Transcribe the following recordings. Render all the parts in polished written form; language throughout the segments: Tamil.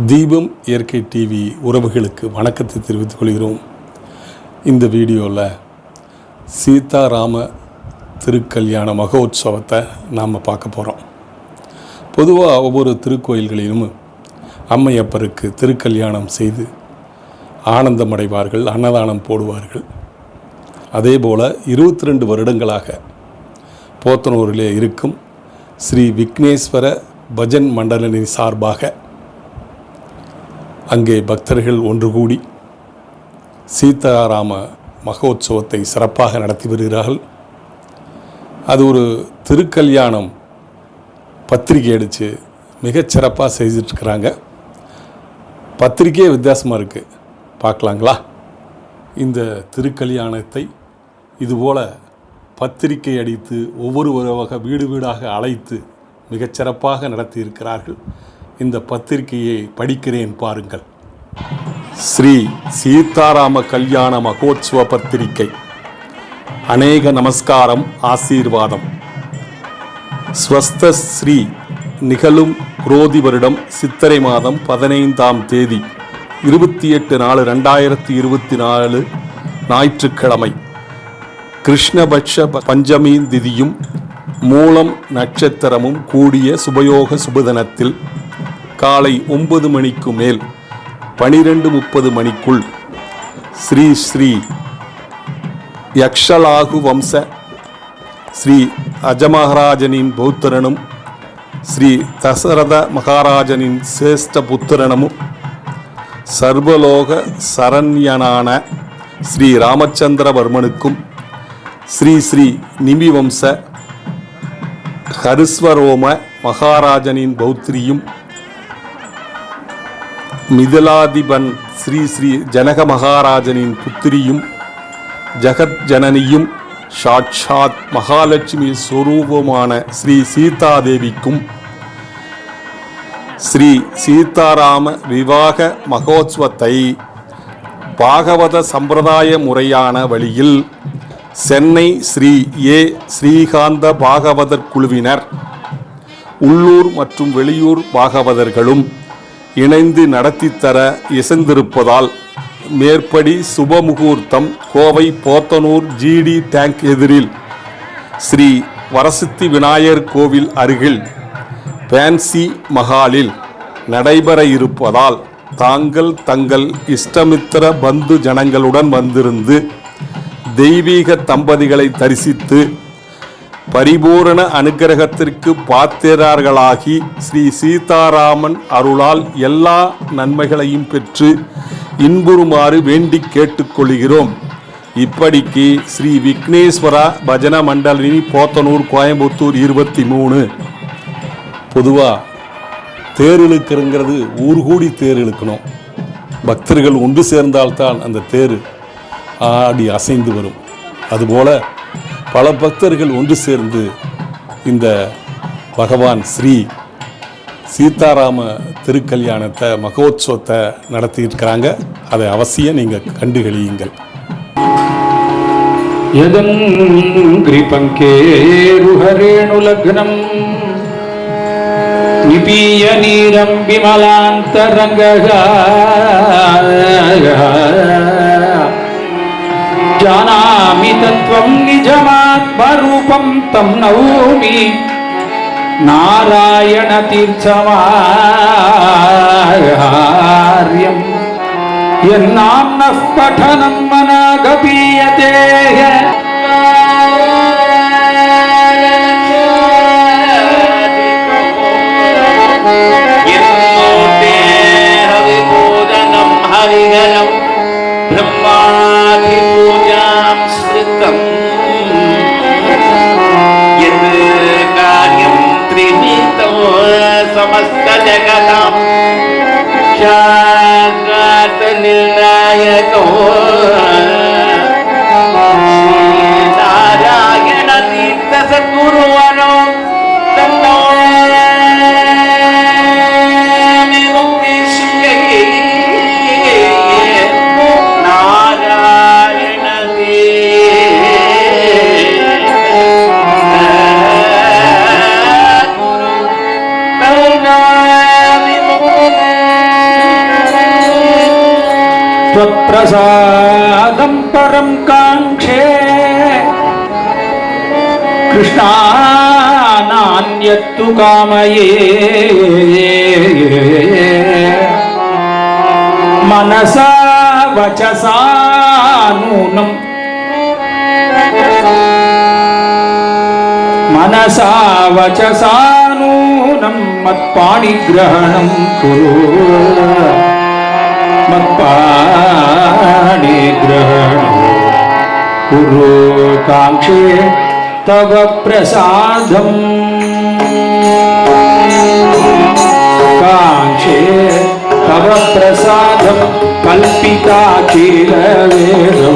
தீபம் இயற்கை டிவி உறவுகளுக்கு வணக்கத்தை தெரிவித்துக் கொள்கிறோம். இந்த வீடியோவில் சீதாராம திருக்கல்யாண மகோத்சவத்தை நாம் பார்க்க போகிறோம். பொதுவாக ஒவ்வொரு திருக்கோயில்களிலும் அம்மையப்பருக்கு திருக்கல்யாணம் செய்து ஆனந்தமடைவார்கள், அன்னதானம் போடுவார்கள். அதே போல் 22 வருடங்களாக போத்தனூரிலே இருக்கும் ஸ்ரீ விக்னேஸ்வர பஜன் மண்டலின் சார்பாக அங்கே பக்தர்கள் ஒன்று கூடி சீதாராம மகோத்சவத்தை சிறப்பாக நடத்தி வருகிறார்கள். அது ஒரு திருக்கல்யாணம் பத்திரிகை அடித்து மிகச்சிறப்பாக செய்துட்ருக்கிறாங்க. பத்திரிக்கையே வித்தியாசமாக இருக்குது, பார்க்கலாங்களா? இந்த திருக்கல்யாணத்தை இதுபோல் பத்திரிகை அடித்து ஒவ்வொரு வீடு வீடாக அழைத்து மிகச்சிறப்பாக நடத்தியிருக்கிறார்கள். இந்த பத்திரிகையை படிக்கிறேன் பாருங்கள். ஸ்ரீ சீதாராம கல்யாண மகோத்சவ பத்திரிகை. அநேக நமஸ்காரம், ஆசீர்வாதம். ஸ்வஸ்த ஸ்ரீ நிகழும் குரோதி வருடம் சித்திரை மாதம் 15ஆம் தேதி 28/4/2024 ஞாயிற்றுக்கிழமை கிருஷ்ணபட்ச பஞ்சமி திதியும் மூலம் நட்சத்திரமும் கூடிய சுபயோக சுபதினத்தில் காலை 9 மணிக்கு மேல் 12:30 மணிக்குள் ஸ்ரீ ஸ்ரீ யக்ஷலாகு வம்ச ஸ்ரீ அஜமகாராஜனின் பௌத்திரனும் ஸ்ரீ தசரத மகாராஜனின் சிரேஷ்ட புத்திரனும் சர்வலோக சரண்யனான ஸ்ரீ ராமச்சந்திரவர்மனுக்கும் ஸ்ரீ ஸ்ரீ நிமி வம்ச ஹரிஸ்வரோம மகாராஜனின் பௌத்திரியும் மிதிலாதிபன் ஸ்ரீ ஸ்ரீ ஜனக மகாராஜனின் புத்திரியும் ஜகத் ஜனனியும் சாட்சாத் மகாலட்சுமி ஸ்வரூபமான ஸ்ரீ சீதாதேவிக்கும் ஸ்ரீ சீதாராம விவாக மகோத்சவத்தை பாகவத சம்பிரதாய முறையான வழியில் சென்னை ஸ்ரீ ஏ ஸ்ரீகாந்த பாகவதர் குழுவினர் உள்ளூர் மற்றும் வெளியூர் பாகவதர்களும் இணைந்து நடத்தித்தர இசைந்திருப்பதால் மேற்படி சுபமுகூர்த்தம் கோவை போத்தனூர் ஜிடி டேங்க் எதிரில் ஸ்ரீ வரசித்தி விநாயகர் கோவில் அருகில் பேன்சி மஹாலில் நடைபெற இருப்பதால் தாங்கள் தங்கள் இஷ்டமித்திர பந்து ஜனங்களுடன் வந்திருந்து தெய்வீக தம்பதிகளை தரிசித்து பரிபூரண அனுக்கிரகத்திற்கு பாத்திரர்களாகி ஸ்ரீ சீதாராமன் அருளால் எல்லா நன்மைகளையும் பெற்று இன்புறுமாறு வேண்டி கேட்டுக்கொள்கிறோம். இப்படிக்கு ஸ்ரீ விக்னேஸ்வரா பஜன மண்டலினி போத்தனூர், கோயம்புத்தூர் 23. பொதுவாக தேர் இழுக்கிறங்கிறது ஊர் கூடி தேர் இழுக்கணும். பக்தர்கள் ஒன்று சேர்ந்தால்தான் அந்த தேர் ஆடி அசைந்து வரும். அதுபோல பல பக்தர்கள் ஒன்று சேர்ந்து இந்த பகவான் ஸ்ரீ சீதாராம திருக்கல்யாணத்தை மகோத்சவத்தை நடத்தியிருக்கிறாங்க. அதை அவசியம் நீங்கள் கண்டுகளியுங்கள். யதங்கிரிபங்கேருஹரேணுலக்னம் நிபீய நீரம் விமலாந்தரங்கா ஜானாமி தத்வம் நிஜமாத்மரூபம் தம் நௌமி நாராயண தீர்த்தமார்யம் யன்னாம்னః பఠனம் மனாகபீயதே समस्त जगतां शाश्वत निर्णायको नारायण तीर्थ सद्गुरुवरो तन्नो नारायण பிரசாதம் பரம் காங்கே கிருஷ்ணா நான்யத்து காமயே மனசா வசசா நூனம் மனசா வசசா நூனம் மத்பாணி கிரஹணம் குரு மத்பாணி கிரஹணம் குரு காங்கே தவ பிரசாதம் காங்கே தவ பிரசாதம் கல்பிதா கில வேதோ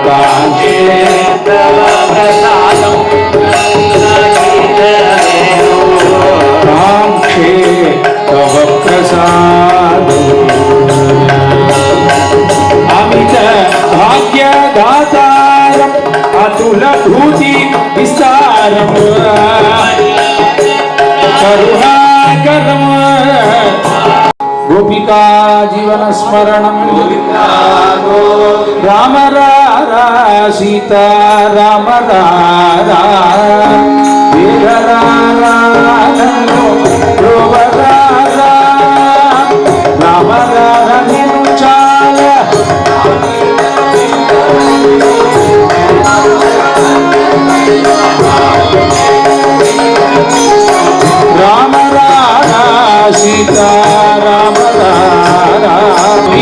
காங்கே தவ பிரசாதம் காங்கே தவ பிரசாதம் அமித பாக்யதாதாரம் அதுல பூதி விஸ்தாரம் கருணாகரம் गोपिका जीवन स्मरणं राम रारा सीता राम रारा वेद रारा राम रारा निचाल राम रारा सीता राम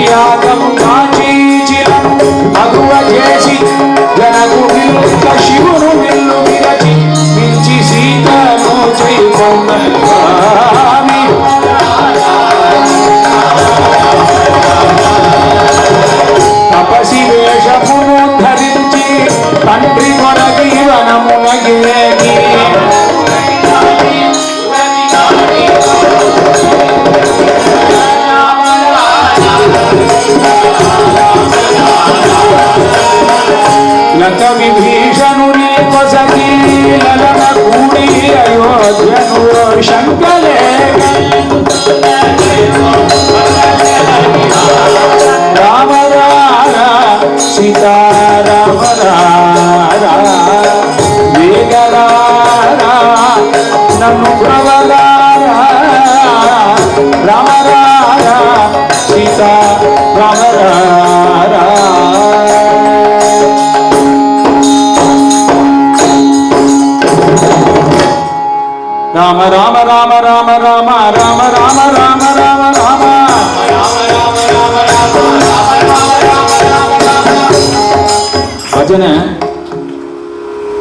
यागम कांची चिलम अगुव చేసి జనకు విల్లుక శివును విల్లు విరచి మించి సీతను చేకొన్నమి తపసి వేషమును ధరించి తండ్రి కొరకి వనమునగేగి లక విభీషణుని వసతి లలన కూడి అయోధ్యను శంకలే రామ రారా సీతా రామ రారా వేగ రారా నన్ను ప్రవరారా రామ రారా సీతా రామ రారా రామ రామ రామ రామ రామ రామ రామ రామ రామ రామ பஜனை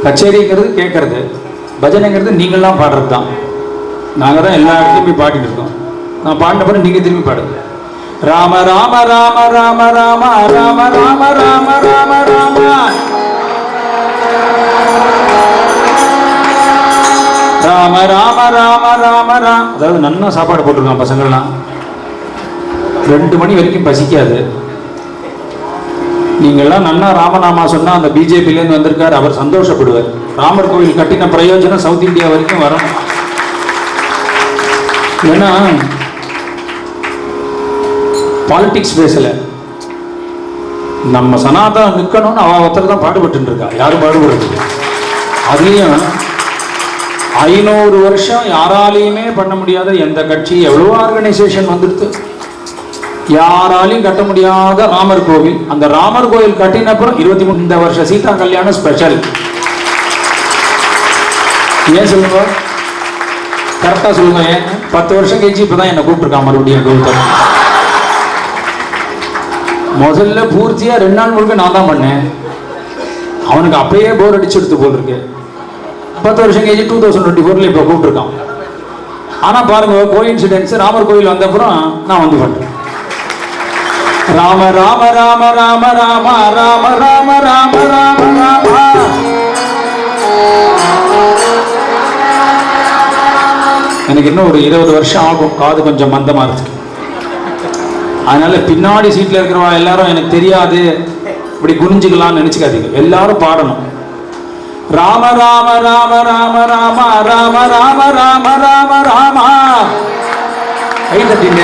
கச்சேரிங்கிறது கேட்கறது, பஜனைங்கிறது நீங்கள்லாம் பாடுறது தான். நாங்கள் தான் எல்லா இடத்தையும் போய் பாடிட்டு இருக்கோம். நான் பாடின பிறகு நீங்கள் திரும்பி பாடுங்க. ராம ராம ராம ராம ராம ராம ராம ராம ராம ராம ராம ராம ராம ராம ராம். அதாவது நல்லா சாப்பாடு போட்டிருக்கான் பசங்கள்லாம். 2 மணி வரைக்கும் பசிக்காது. நீங்கள்லாம் நன்னா ராமநாமா சொன்னால் அந்த பிஜேபியிலேருந்து வந்திருக்கார், அவர் சந்தோஷப்படுவார். ராமர் கோவில் கட்டின பிரயோஜனம் சவுத் இந்தியா வரைக்கும் வரும். ஏன்னா பாலிடிக்ஸ் பேசலை, நம்ம சனாதனம் நிற்கணும்னு அவள் ஒருத்தர் தான் பாடுபட்டு இருக்கா. யாரும் பாடுபடுறது. அதுலேயும் 500 வருஷம் யாராலையுமே பண்ண முடியாத எந்த கட்சி, எவ்வளோ ஆர்கனைசேஷன் வந்துடுது, யாராலையும் கட்ட முடியாத ராமர் கோவில். அந்த ராமர் கோவில் கட்டினப்புறம் 23 இந்த வருஷம் சீதா கல்யாணம் ஸ்பெஷல். ஏன் சொல்லுங்க, கரெக்டாக சொல்லுங்க. ஏன் 10 வருஷம் கழிச்சு இப்போ தான் என்னை கூப்பிட்டுருக்கான் மறுபடியும் கௌதம். முதல்ல பூர்த்தியாக 2 நாள் முழுக்க நான் தான் பண்ணேன். அவனுக்கு அப்பயே போர் அடிச்சுடுத்து போல் இருக்கு. 10 வருஷம் கழிச்சு 2024 இப்போ கூப்பிட்டுருக்கான். ஆனால் பாருங்க, கோயின்சிடென்ஸ், ராமர் கோவில் வந்தப்புறம் நான் வந்து பண்ணுறேன். ராம ராம ராம ராம ராம ராம ராம ராம ராம ராம. எனக்கு இன்னும் ஒரு 20 வருஷம் ஆகும், காது கொஞ்சம் மந்தமாக இருக்கு. அதனால பின்னாடி சீட்டில் இருக்கிறவங்க எல்லாரும் எனக்கு தெரியாது இப்படி குனிஞ்சுக்கலாம்னு நினைச்சுக்காதீங்க. எல்லாரும் பாடணும். ராம ராம ராம ராம ராம ராம ராம ராம ராம ராம. கை தட்டிங்க.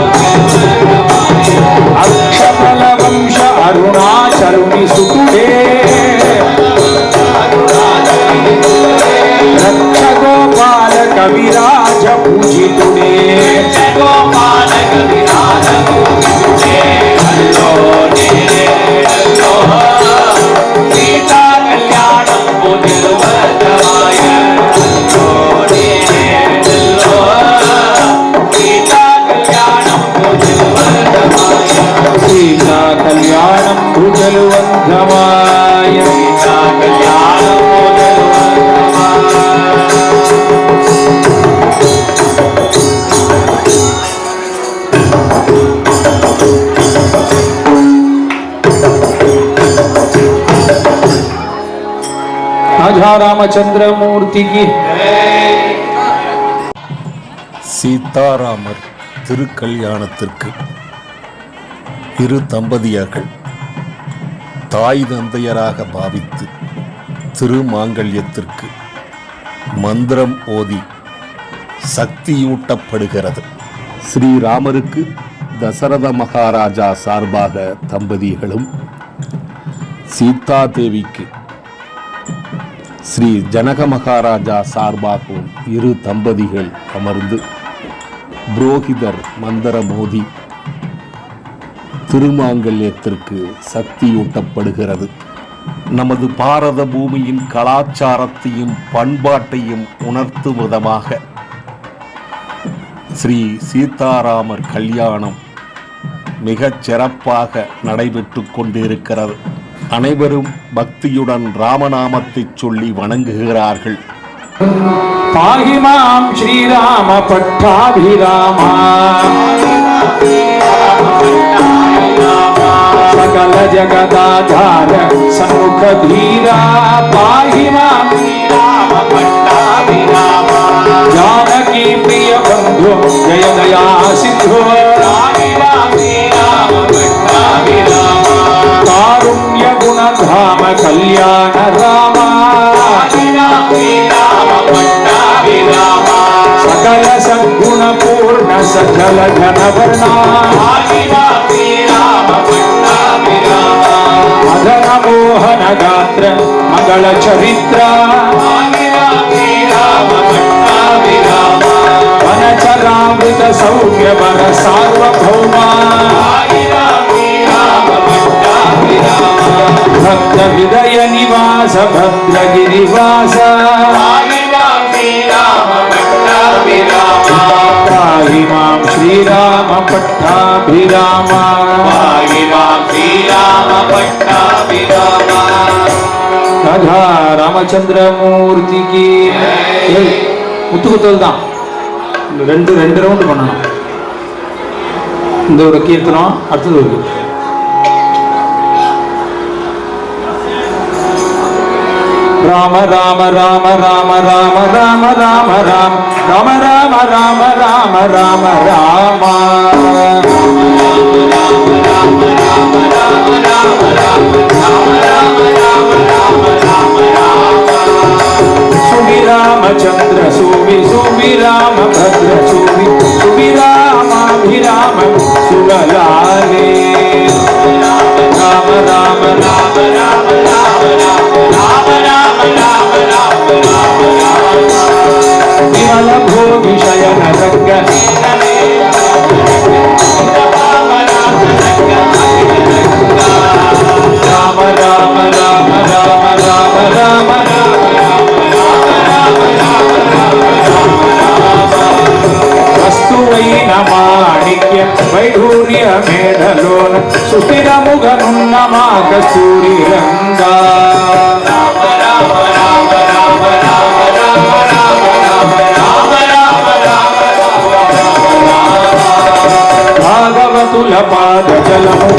కవిరాజ పూజితుడే గోపాల కవిరాజ పూజితుడే హల్లో నేరల్లో సీతా కళ్యాణం పూజితువదమాయ హల్లో నేరల్లో సీతా కళ్యాణం పూజితువదమాయ సీతా కళ్యాణం పూజలువంధమాయ సీతా కళ్యాణం ராஜா ராமச்சந்திரமூர்த்திக்கு சீதாராமர் திருக்கல்யாணத்திற்கு இரு தம்பதியர்கள் தாய் தந்தையராக பாவித்து திருமாங்கல்யத்திற்கு மந்திரம் ஓதி சக்தியூட்டப்படுகிறது. ஸ்ரீராமருக்கு தசரத மகாராஜா சார்பாக தம்பதிகளும், சீதாதேவிக்கு ஸ்ரீ ஜனக மகாராஜா சார்பாகவும் இரு தம்பதிகள் அமர்ந்து புரோகிதர் மந்திரமோதி திருமாங்கல்யத்திற்கு சக்தியூட்டப்படுகிறது. நமது பாரத பூமியின் கலாச்சாரத்தையும் பண்பாட்டையும் உணர்த்தும் விதமாக ஸ்ரீ சீதாராமர் கல்யாணம் மிகச் சிறப்பாக நடைபெற்று கொண்டிருக்கிறது. அனைவரும் பக்தியுடன் ராமநாமத்தை சொல்லி வணங்குகிறார்கள். பாகிமாம் ஸ்ரீராம பட்டாபிராமா சகல ஜகதாதார சண்முக தீரா பாகிமாம் ராம பட்டாபிராமா ஜானகி பிரிய பந்து ஜய தயா சிந்து ராம பட்டாபிராமா காருண்ய குணதாம கல்யாண ராமா ராம பட்டாபிராமா சகல சத்குண பூர்ண சகல ஜனவர்ணா ராம பட்டாபிராமா மதன மோகன காத்திர மங்கள சரித்திர ராம பட்டாபிராமா வனச்சராமிருத சௌமிய வர சார்வபௌமா ராம பட்டாபிராமா ಭಕ್ತ ವಿದಯ ನಿವಾಸ ಭದ್ರಗಿರಿವಾಸ ராம பட்டாபிராமா ಪಾಹಿ ಮಾಂ ಶ್ರೀರಾಮ ಪಟ್ಟಾಭಿರಾಮ ராம பட்டாபிராமா ராஜா ராமச்சந்திரமூர்த்திக்கு முத்துக்குத்தல் தான் ரெண்டு ரவுண்டு பண்ணணும். இந்த ஒரு கீர்த்தனம் அடுத்தது ஒரு ராம ராம ராம ராம ராம ராம ராம ராம ராம ராம ராம ராம ராம சுவி ராமச்சந்திர சுவி சுவி ராம பத்ர சுவி சுவி ராமாபிராம சுகலாலே ராம ராம ராம ராம விமல போகி சயன ரங்க ராம ராம ராம ராம ராம ராம వస్తువైన మాణిక్య వైఢూర్య మేడలోన సుస్థిర ముగనున్న మా కస్తూరి రంగా భాగవతుల పాద జలము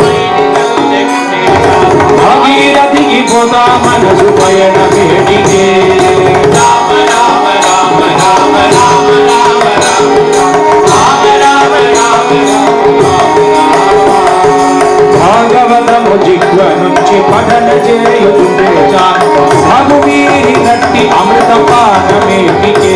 భాగీరథికి పోతా మనసు పయన వేడిగే భాగవతము జిహ్వ నుంచి పఠన చేయుతుండే మధువీరి నట్టి అమృత పానమేటికే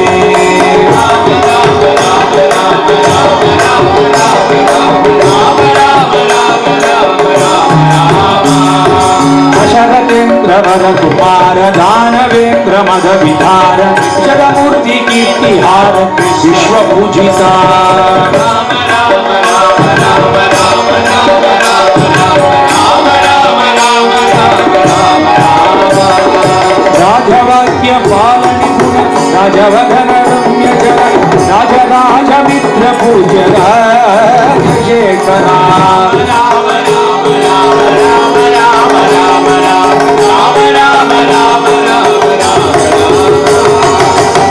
దశరథేంద్ర వర కుమార దానవేంద్ర మద విధార జగమూర్తి కీర్తి कीर्तिहार विश्वपूजिता राम राम राम राम राम राम राम राम राम राम राम राजवाक्य पालनि गुण राजवधन रम्य जन राजराज मित्र पूज्य शेखरा राम राम राम राम राम राम राम राम राम राम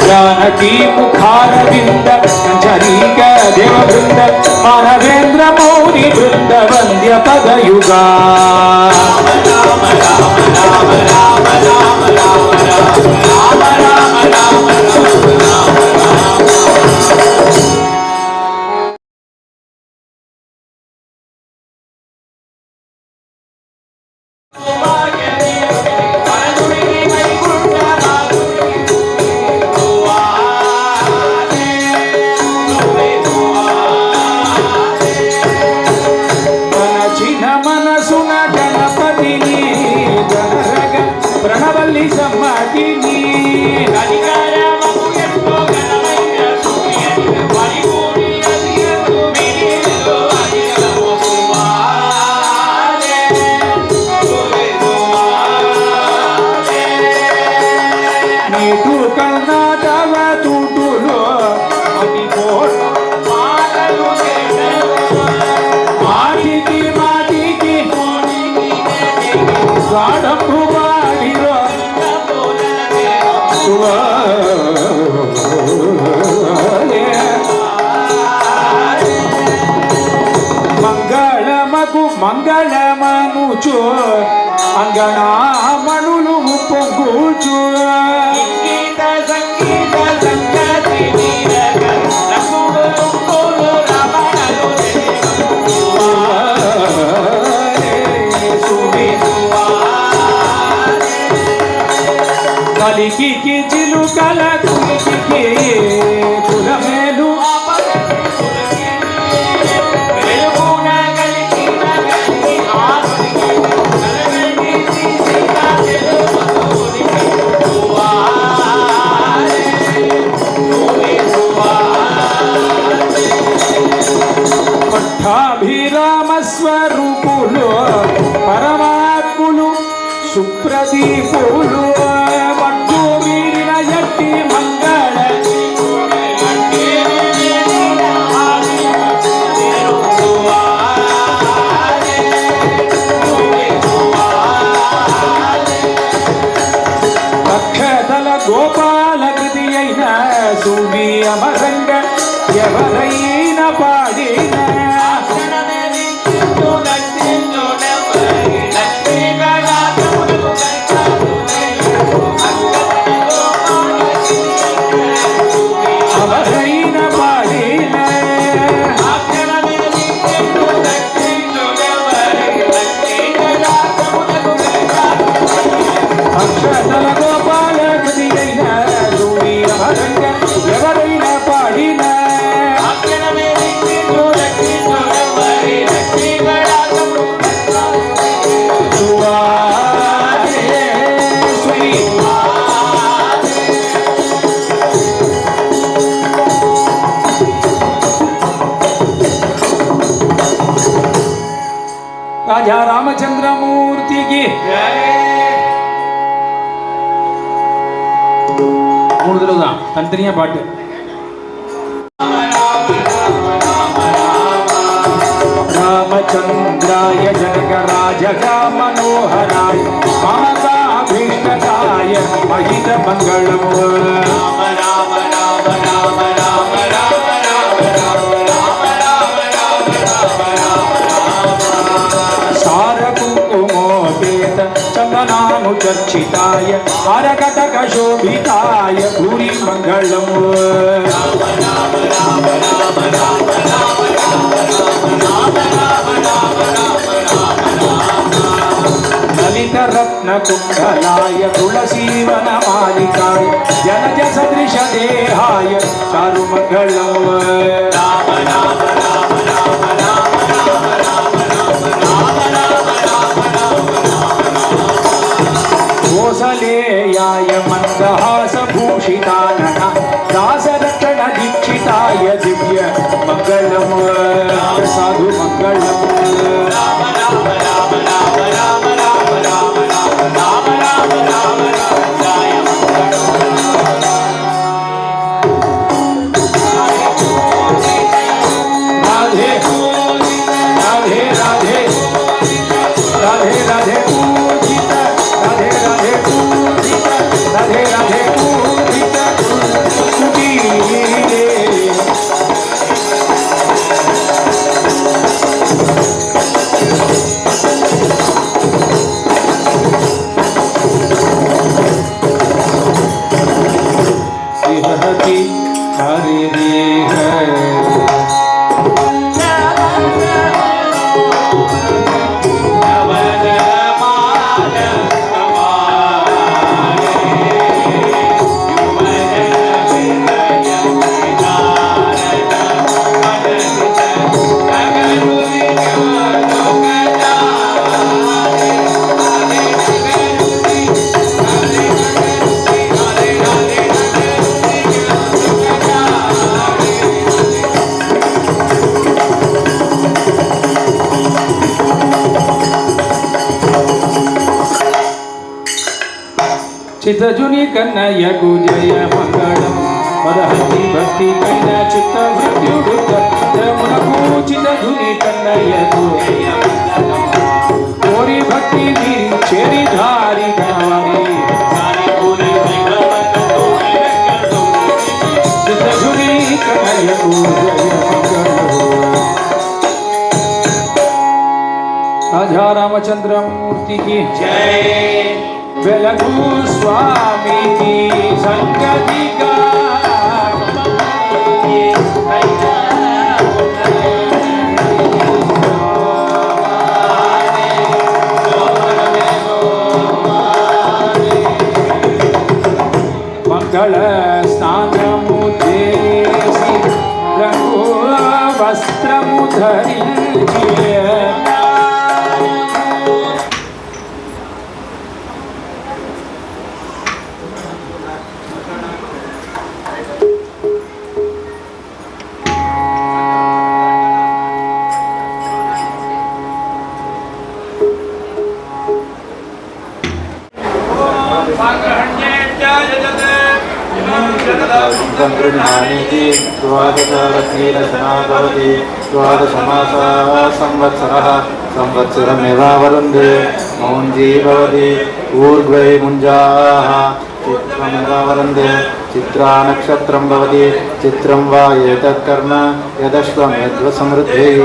जानकी मुखारविंद कंचरीक देव वृंद मानवेंद्र मौनि वृंद वंद्य पदयुगा राम राम राम राम राम राम राम राम राम ప్రణవల్లి సమ్మతిని నీటు కన్నాటవ తూటులో మాటికి మాటికి గాఢపు వాడిలో మంగళమకు మంగళమనుచు అంగణామణులు పొంగుచు కలికి చిలుకల కులికి కులమేలు పట్టాభిరామ స్వరూపులు పరమాత్ములు సుప్రదీపులు మట్టు వీరిన ఎట్టి మంగళ అక్షతల గోపాల కృతి అయిన సూమి అమరంగ ఎవరైన పాడిన అవరైన పాడిన అక్షతల గోపాల కృతి అయిన సూమి అమరంగ ఎవరైన పాడిన రాజా రామచంద్రమూర్తికి மூணு தடவை தான் தனித்தனியா பாட்டு रामचंद्राय जनकराजगा मनोहराय माताभीष्टदाय महित मंगलम् राम राम राम राम राम राम राम राम राम राम सार कुंकुमोपेत चंदनानुचर्चिताय हरकटक शोभिताय भूरि मंगलम् ललित रत्न कुंडलाय तुलसीवन मालिकाय जनज सदृश देहाय चारु मंगलम् राम राम राम राम राम कोसलेयाय मंदहास भूषितानन दास చితజుని కన్నయ్యకు జయ మంగళం పదహంతి భక్తి కైన చిత్త మృత్యుడు తమునకు చితజుని కన్నయ్యకు జయ మంగళం కోరి భక్తి మీరి చేరి ధారి గణవరి చితజుని కన్నయ్యకు జయ మంగళం రాజా రామచంద్రమూర్తి की जय వెలగు స్వామికి సంగతిగా మంగళ స్నానము చేసి రంగు వస్త్రము ధరించి गृह्णानीति द्वादशरश्मीरचना भवति द्वादशमासाः संवत्सरः संवत्सरमेवावरुन्धे मौञ्जी भवति ऊर्ध्वे मुञ्जाः चित्रमेवावरुन्धे चित्रानक्षत्रं भवति चित्रं वा एतत्कर्म यदश्वमेध्वसमृद्धिः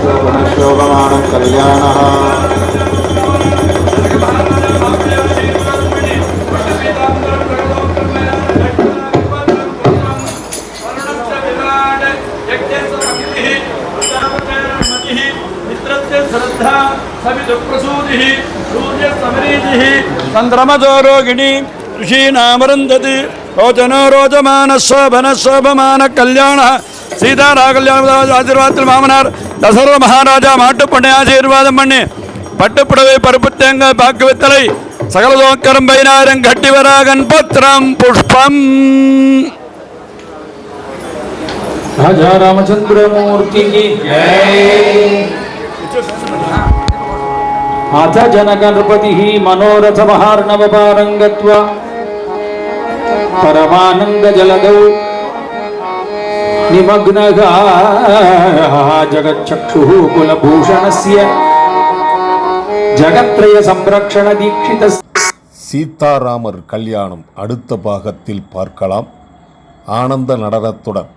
शोभनशोभमानं कल्याणः चंद्रमसो रोगिणी ऋषीनामरुन्धति रोचनो रोचमानशोभन कल्याण सीताराकल्याण आशीर्वाद मामनार दशरथ महाराजा माट्टु पण्णे आशीर्वादम पण्णे पट्टु पुडवे परुपु तेंगाय पाक्कु वित्तलै सकल दोक्करं बैनारं गट्टिवरागन पत्रं पुष्पम राजा रामचंद्रमूर्ति की जय अथ जनगणपतिः मनोरथ महार्णव पारंगत्वा परमानंद जलदौ निमग्नः जगच्चक्षुः कुलभूषणस्य जगत्त्रय संरक्षण दीक्षित சீதாராமர் கல்யாணம் அடுத்த பாகத்தில் பார்க்கலாம். ஆனந்த நடனத்துடன்